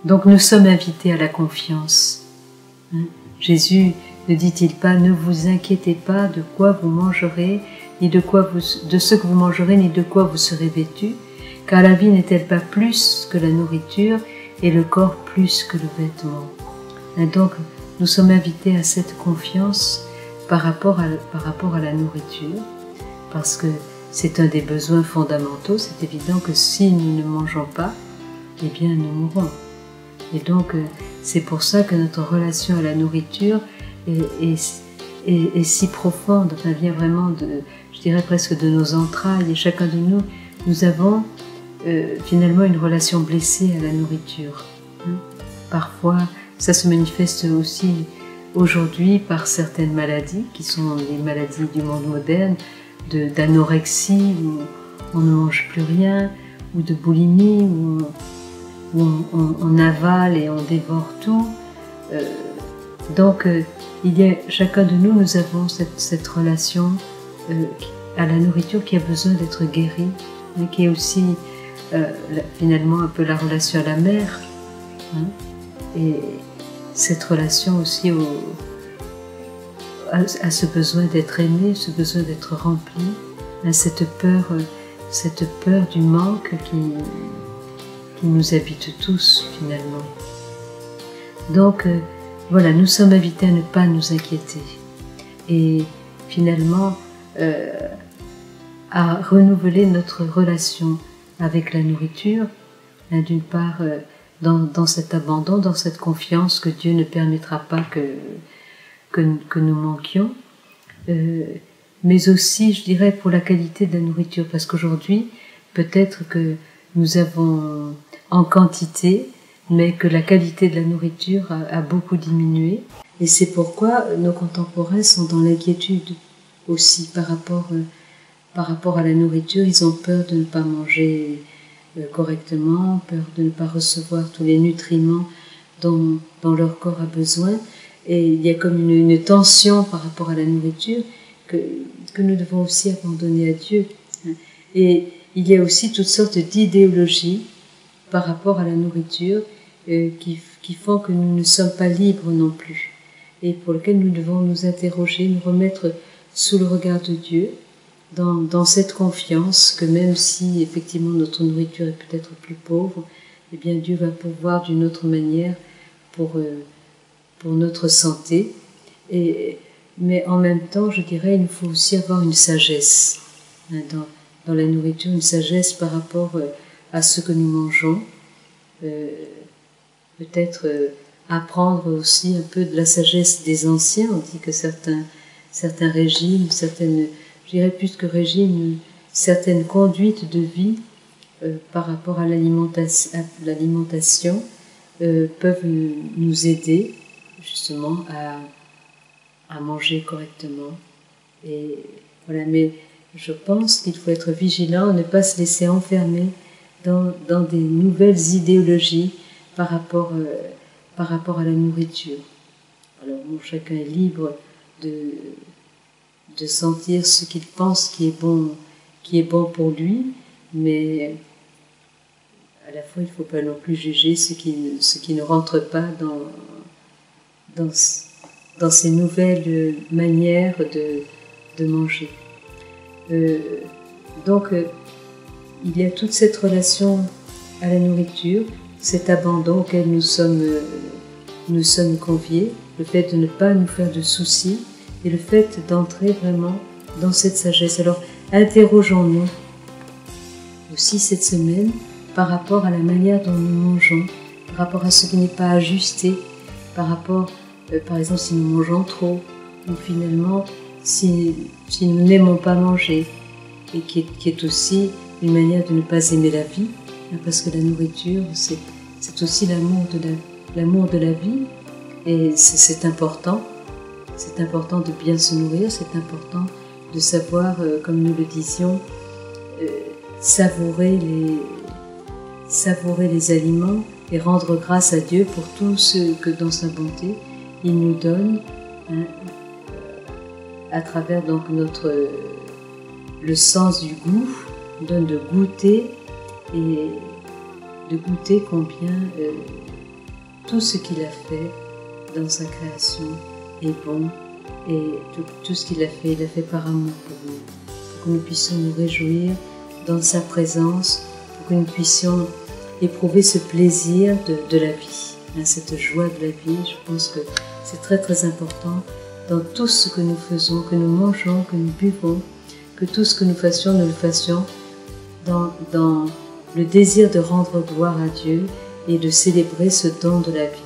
Donc nous sommes invités à la confiance. Jésus ne dit-il pas, ne vous inquiétez pas de quoi vous mangerez, ni de ce que vous mangerez, ni de quoi vous serez vêtus, car la vie n'est-elle pas plus que la nourriture, et le corps plus que le vêtement. Et donc nous sommes invités à cette confiance par rapport à la nourriture, parce que c'est un des besoins fondamentaux. C'est évident que si nous ne mangeons pas, eh bien nous mourrons. Et donc c'est pour ça que notre relation à la nourriture est si profonde, enfin vient vraiment je dirais presque de nos entrailles, et chacun de nous avons finalement une relation blessée à la nourriture. Parfois, ça se manifeste aussi aujourd'hui par certaines maladies, qui sont les maladies du monde moderne, d'anorexie, où on ne mange plus rien, ou de boulimie, où on avale et on dévore tout. Donc, chacun de nous avons cette relation à la nourriture qui a besoin d'être guérie, mais qui est aussi finalement un peu la relation à la mère, et cette relation aussi à ce besoin d'être aimé, ce besoin d'être rempli, cette peur du manque qui nous habite tous finalement. Donc voilà, nous sommes invités à ne pas nous inquiéter et finalement à renouveler notre relation avec la nourriture, d'une part dans cet abandon, dans cette confiance que Dieu ne permettra pas que nous manquions, mais aussi, je dirais, pour la qualité de la nourriture, parce qu'aujourd'hui, peut-être que nous avons en quantité, mais que la qualité de la nourriture a beaucoup diminué. Et c'est pourquoi nos contemporains sont dans l'inquiétude aussi par rapport à la nourriture. Ils ont peur de ne pas manger correctement, peur de ne pas recevoir tous les nutriments dont leur corps a besoin. Et il y a comme une tension par rapport à la nourriture que nous devons aussi abandonner à Dieu. Et il y a aussi toutes sortes d'idéologies par rapport à la nourriture qui font que nous ne sommes pas libres non plus, et pour lesquelles nous devons nous interroger, nous remettre sous le regard de Dieu, dans cette confiance que même si effectivement notre nourriture est peut-être plus pauvre, eh bien Dieu va pourvoir d'une autre manière pour notre santé. Mais en même temps, je dirais, il faut aussi avoir une sagesse dans la nourriture, une sagesse par rapport à ce que nous mangeons. Peut-être apprendre aussi un peu de la sagesse des anciens. On dit que certains régimes, je dirais plus que régimes, certaines conduites de vie par rapport à l'alimentation peuvent nous aider justement à manger correctement. Et voilà, mais je pense qu'il faut être vigilant, ne pas se laisser enfermer dans des nouvelles idéologies par rapport à la nourriture. Alors bon, chacun est libre de sentir ce qu'il pense qui est bon pour lui, mais à la fois il ne faut pas non plus juger ce qui ne rentre pas dans ces nouvelles manières de manger. Donc il y a toute cette relation à la nourriture, cet abandon auquel nous sommes conviés, le fait de ne pas nous faire de soucis et le fait d'entrer vraiment dans cette sagesse. Alors interrogeons-nous aussi cette semaine par rapport à la manière dont nous mangeons, par rapport à ce qui n'est pas ajusté, par rapport, par exemple, si nous mangeons trop, ou finalement si nous n'aimons pas manger, et qui est aussi une manière de ne pas aimer la vie, parce que la nourriture, c'est aussi l'amour de la vie, et c'est important. C'est important de bien se nourrir, c'est important de savoir, comme nous le disions, savourer les aliments et rendre grâce à Dieu pour tout ce que dans sa bonté il nous donne, à travers donc le sens du goût, donne de goûter et de goûter combien tout ce qu'il a fait dans sa création est bon, et tout ce qu'il a fait par amour pour nous, pour que nous puissions nous réjouir dans sa présence, pour que nous puissions éprouver ce plaisir de la vie, cette joie de la vie. Je pense que c'est très très important dans tout ce que nous faisons, que nous mangeons, que nous buvons, que tout ce que nous le fassions dans le désir de rendre gloire à Dieu et de célébrer ce don de la vie.